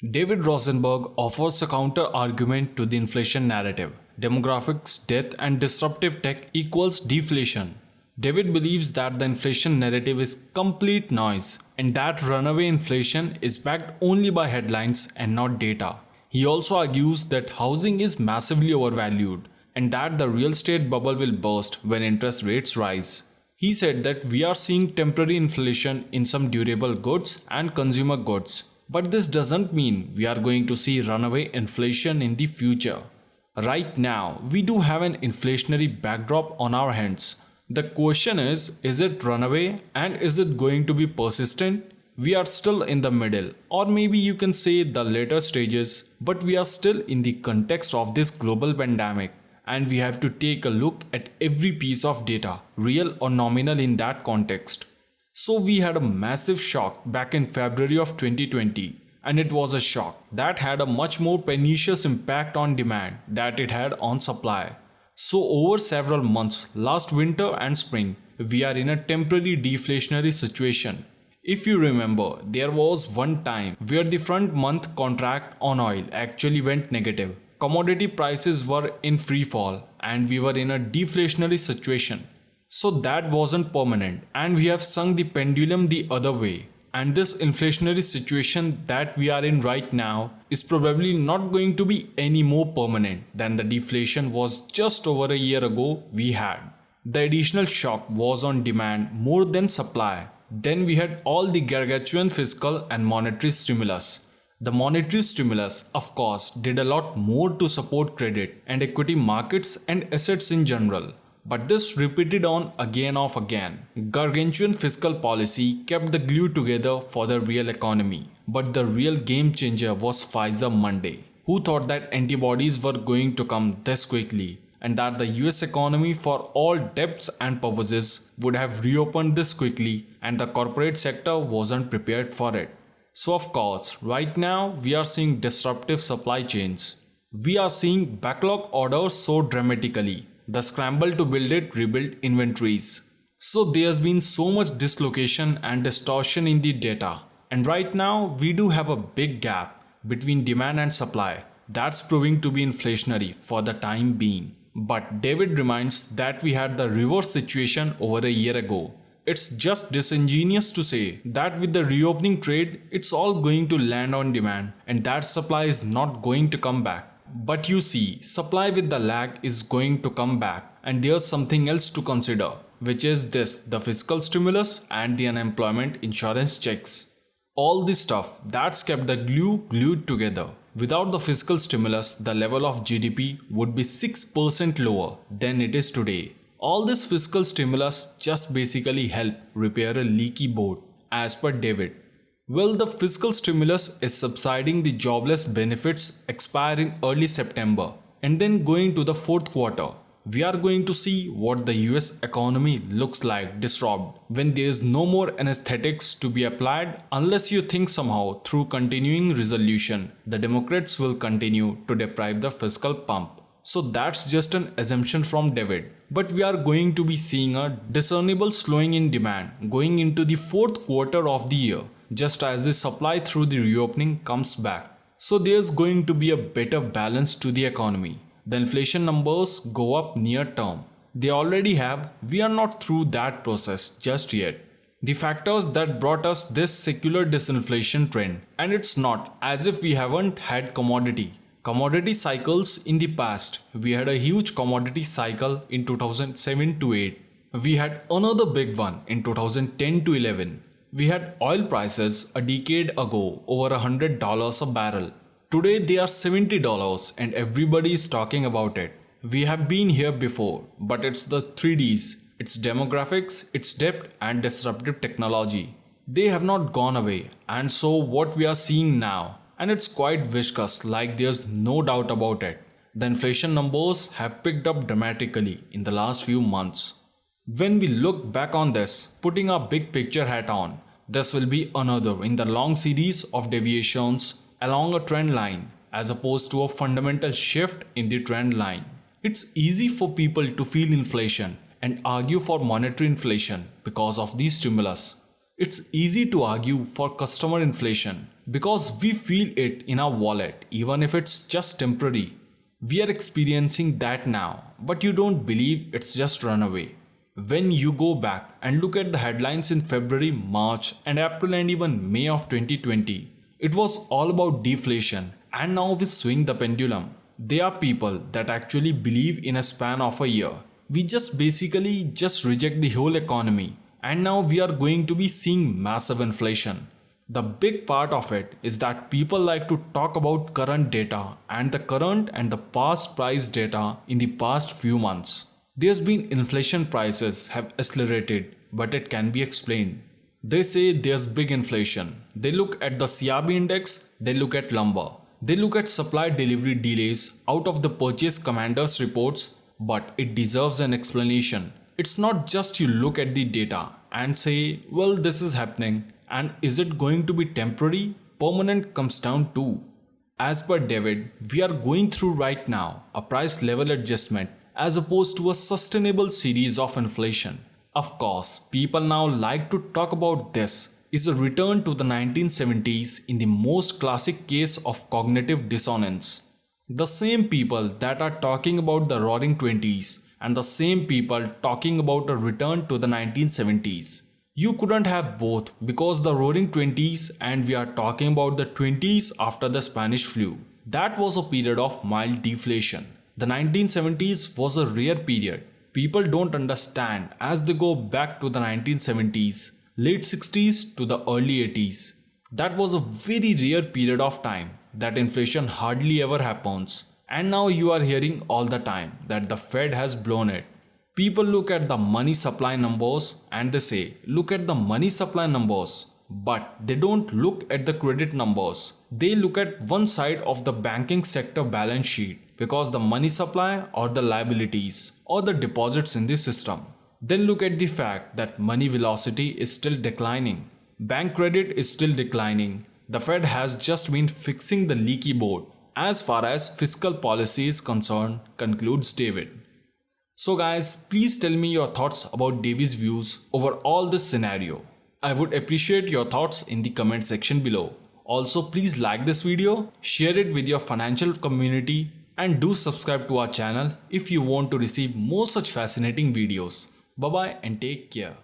David Rosenberg offers a counter argument to the inflation narrative. Demographics, death, and disruptive tech equals deflation. David believes that the inflation narrative is complete noise and that runaway inflation is backed only by headlines and not data. He also argues that housing is massively overvalued and that the real estate bubble will burst when interest rates rise. He said that we are seeing temporary inflation in some durable goods and consumer goods, but this doesn't mean we are going to see runaway inflation in the future. Right now, we do have an inflationary backdrop on our hands. The question is it runaway and is it going to be persistent? We are still in the middle, or maybe you can say the later stages, but we are still in the context of this global pandemic, and we have to take a look at every piece of data, real or nominal, in that context. So we had a massive shock back in February of 2020, and it was a shock that had a much more pernicious impact on demand than it had on supply. So over several months, last winter and spring, we are in a temporary deflationary situation. If you remember, there was one time where the front month contract on oil actually went negative. Commodity prices were in free fall and we were in a deflationary situation. So that wasn't permanent and we have swung the pendulum the other way. And this inflationary situation that we are in right now is probably not going to be any more permanent than the deflation was just over a year ago we had. The additional shock was on demand more than supply. Then we had all the gargantuan fiscal and monetary stimulus. The monetary stimulus, of course, did a lot more to support credit and equity markets and assets in general. But this repeated on again of again. Gargantuan fiscal policy kept the glue together for the real economy. But the real game changer was Pfizer Monday. Who thought that antibodies were going to come this quickly and that the US economy for all depths and purposes would have reopened this quickly and the corporate sector wasn't prepared for it. So of course, right now we are seeing disruptive supply chains. We are seeing backlog orders so dramatically. The scramble to build it rebuild inventories. So there's been so much dislocation and distortion in the data. And right now we do have a big gap between demand and supply. That's proving to be inflationary for the time being. But David reminds that we had the reverse situation over a year ago. It's just disingenuous to say that with the reopening trade, it's all going to land on demand and that supply is not going to come back. But you see, supply with the lag is going to come back and there's something else to consider, which is this, the fiscal stimulus and the unemployment insurance checks. All this stuff that's kept the glue glued together. Without the fiscal stimulus, the level of GDP would be 6% lower than it is today. All this fiscal stimulus just basically help repair a leaky boat, as per David. Well, the fiscal stimulus is subsiding the jobless benefits expiring early September and then going to the fourth quarter. We are going to see what the US economy looks like disrupted when there is no more anesthetics to be applied unless you think somehow through continuing resolution the Democrats will continue to deprive the fiscal pump. So that's just an assumption from David. But we are going to be seeing a discernible slowing in demand going into the fourth quarter of the year, just as the supply through the reopening comes back. So there's going to be a better balance to the economy. The inflation numbers go up near term. They already have. We are not through that process just yet. The factors that brought us this secular disinflation trend, and it's not as if we haven't had commodity cycles in the past. We had a huge commodity cycle in 2007 to 8. We had another big one in 2010 to 11. We had oil prices a decade ago over $100 a barrel. Today they are $70 and everybody is talking about it. We have been here before, but it's the 3Ds. It's demographics, it's depth and disruptive technology. They have not gone away, and so what we are seeing now, and it's quite viscous, like there's no doubt about it. The inflation numbers have picked up dramatically in the last few months. When we look back on this, putting our big picture hat on, this will be another in the long series of deviations along a trend line as opposed to a fundamental shift in the trend line. It's easy for people to feel inflation and argue for monetary inflation because of the stimulus. It's easy to argue for customer inflation because we feel it in our wallet even if it's just temporary. We are experiencing that now, but you don't believe it's just runaway. When you go back and look at the headlines in February, March, and April and even May of 2020, it was all about deflation, and now we swing the pendulum. There are people that actually believe in a span of a year. We just basically just reject the whole economy, and now we are going to be seeing massive inflation. The big part of it is that people like to talk about current data and the current and the past price data in the past few months. There's been inflation, prices have accelerated, but it can be explained. They say there's big inflation. They look at the CRB index, they look at lumber, they look at supply delivery delays out of the purchase commander's reports, but it deserves an explanation. It's not just you look at the data and say, well, this is happening, and is it going to be temporary? Permanent comes down to. As per David, we are going through right now a price level adjustment as opposed to a sustainable series of inflation. Of course, people now like to talk about this is a return to the 1970s in the most classic case of cognitive dissonance. The same people that are talking about the roaring 20s and the same people talking about a return to the 1970s. You couldn't have both because the roaring 20s and we are talking about the 20s after the Spanish flu. That was a period of mild deflation. The 1970s was a rare period. People don't understand as they go back to the 1970s, late 60s to the early 80s. That was a very rare period of time that inflation hardly ever happens. And now you are hearing all the time that the Fed has blown it. People look at the money supply numbers and they say, look at the money supply numbers. But they don't look at the credit numbers. They look at one side of the banking sector balance sheet because the money supply or the liabilities or the deposits in the system. Then look at the fact that money velocity is still declining. Bank credit is still declining. The Fed has just been fixing the leaky boat as far as fiscal policy is concerned, concludes David. So guys, please tell me your thoughts about David's views over all this scenario. I would appreciate your thoughts in the comment section below. Also, please like this video, share it with your financial community, and do subscribe to our channel if you want to receive more such fascinating videos. Bye bye and take care.